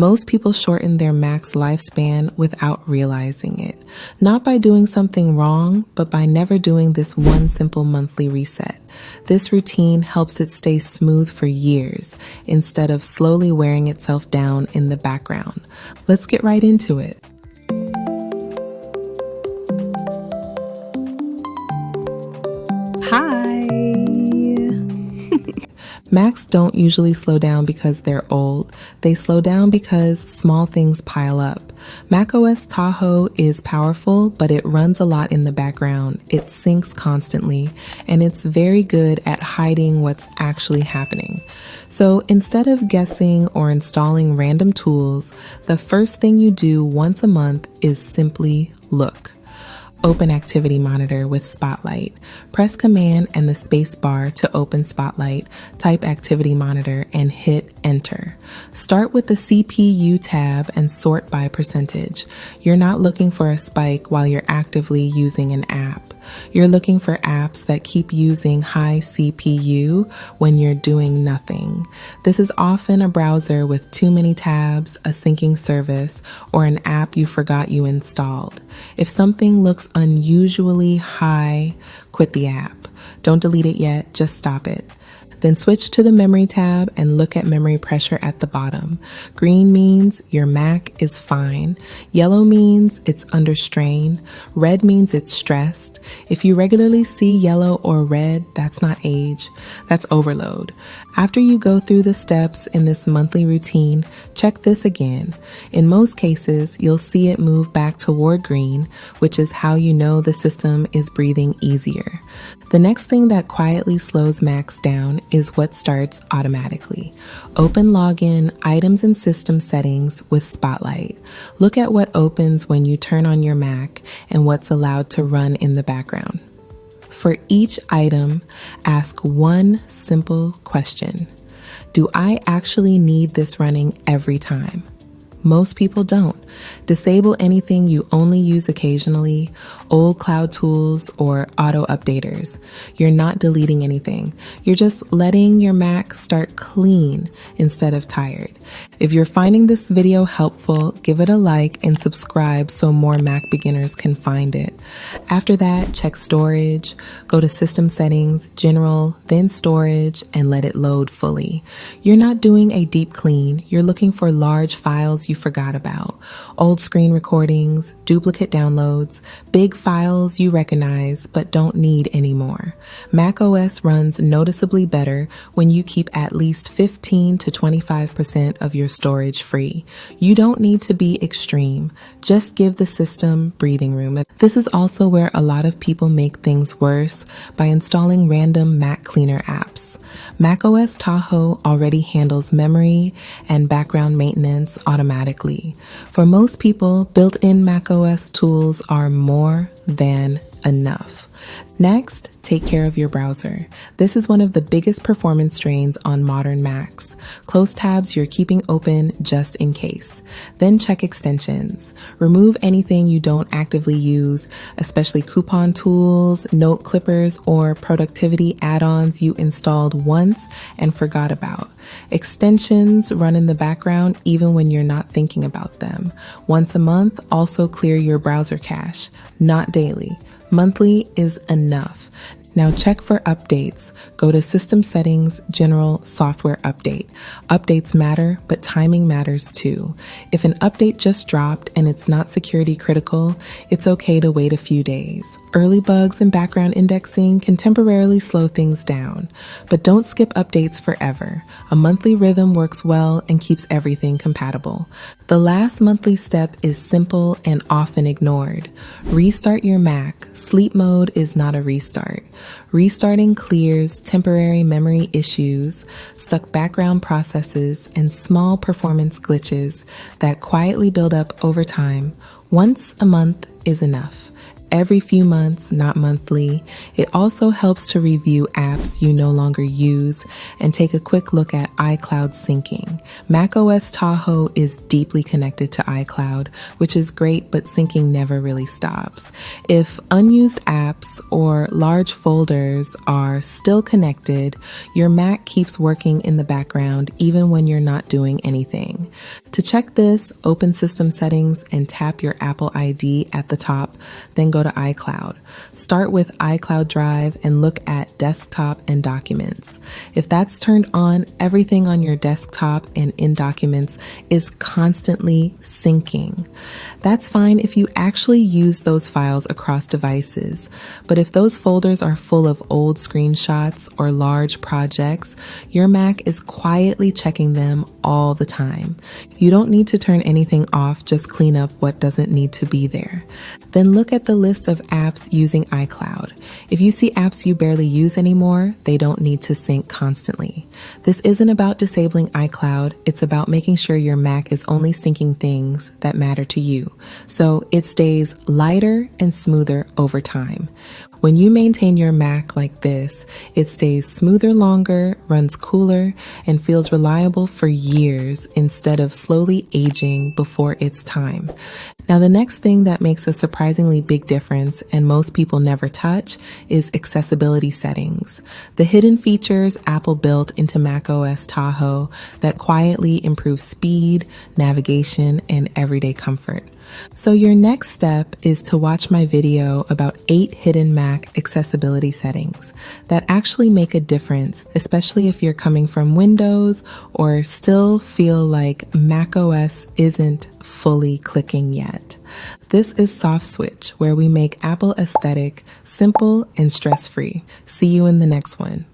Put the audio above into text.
Most people shorten their Mac's lifespan without realizing it. Not by doing something wrong, but by never doing this one simple monthly reset. This routine helps it stay smooth for years instead of slowly wearing itself down in the background. Let's get right into it. Hi! Macs don't usually slow down because they're old. They slow down because small things pile up. macOS Tahoe is powerful, but it runs a lot in the background. It syncs constantly, and it's very good at hiding what's actually happening. So instead of guessing or installing random tools, the first thing you do once a month is simply look. Open Activity Monitor with Spotlight. Press Command and the space bar to open Spotlight, type Activity Monitor, and hit Enter. Start with the CPU tab and sort by percentage. You're not looking for a spike while you're actively using an app. You're looking for apps that keep using high CPU when you're doing nothing. This is often a browser with too many tabs, a syncing service, or an app you forgot you installed. If something looks unusually high, quit the app. Don't delete it yet, just stop it. Then switch to the Memory tab and look at memory pressure at the bottom. Green means your Mac is fine. Yellow means it's under strain. Red means it's stressed. If you regularly see yellow or red, that's not age, that's overload. After you go through the steps in this monthly routine, check this again. In most cases, you'll see it move back toward green, which is how you know the system is breathing easier. The next thing that quietly slows Macs down is what starts automatically. Open Login, Items and System Settings with Spotlight. Look at what opens when you turn on your Mac and what's allowed to run in the background. For each item, ask one simple question. Do I actually need this running every time? Most people don't. Disable anything you only use occasionally, old cloud tools, or auto updaters. You're not deleting anything. You're just letting your Mac start clean instead of tired. If you're finding this video helpful, give it a like and subscribe so more Mac beginners can find it. After that, check storage, go to System Settings, General, then Storage, and let it load fully. You're not doing a deep clean. You're looking for large files you forgot about, old screen recordings, duplicate downloads, big files you recognize but don't need anymore. macOS runs noticeably better when you keep at least 15 to 25% of your storage free. You don't need to be extreme. Just give the system breathing room. This is also where a lot of people make things worse by installing random Mac cleaner apps. macOS Tahoe already handles memory and background maintenance automatically. For most people, built-in macOS tools are more than enough. Next, take care of your browser. This is one of the biggest performance drains on modern Macs. Close tabs you're keeping open just in case. Then check extensions. Remove anything you don't actively use, especially coupon tools, note clippers, or productivity add-ons you installed once and forgot about. Extensions run in the background even when you're not thinking about them. Once a month, also clear your browser cache. Not daily. Monthly is enough. Now check for updates. Go to System Settings, General, Software Update. Updates matter, but timing matters too. If an update just dropped and it's not security critical, it's okay to wait a few days. Early bugs and background indexing can temporarily slow things down, but don't skip updates forever. A monthly rhythm works well and keeps everything compatible. The last monthly step is simple and often ignored. Restart your Mac. Sleep mode is not a restart. Restarting clears temporary memory issues, stuck background processes, and small performance glitches that quietly build up over time. Once a month is enough. every few months, not monthly. It also helps to review apps you no longer use and take a quick look at iCloud syncing. macOS Tahoe is deeply connected to iCloud, which is great, but syncing never really stops. If unused apps or large folders are still connected, your Mac keeps working in the background even when you're not doing anything. To check this, open System Settings and tap your Apple ID at the top, then go to iCloud. Start with iCloud Drive and look at Desktop and Documents. If that's turned on, everything on your desktop and in Documents is constantly syncing. That's fine if you actually use those files across devices, but if those folders are full of old screenshots or large projects, your Mac is quietly checking them all the time. You don't need to turn anything off, just clean up what doesn't need to be there. Then look at the list of apps using iCloud. If you see apps you barely use anymore, they don't need to sync constantly. This isn't about disabling iCloud, it's about making sure your Mac is only syncing things that matter to you, so it stays lighter and smoother over time. When you maintain your Mac like this, it stays smoother longer, runs cooler, and feels reliable for years instead of slowly aging before its time. Now, the next thing that makes a surprisingly big difference and most people never touch is accessibility settings. The hidden features Apple built into macOS Tahoe that quietly improve speed, navigation, and everyday comfort. So your next step is to watch my video about 8 hidden Mac accessibility settings that actually make a difference, especially if you're coming from Windows or still feel like macOS isn't fully clicking yet. This is Soft Switch, where we make Apple aesthetic simple and stress-free. See you in the next one.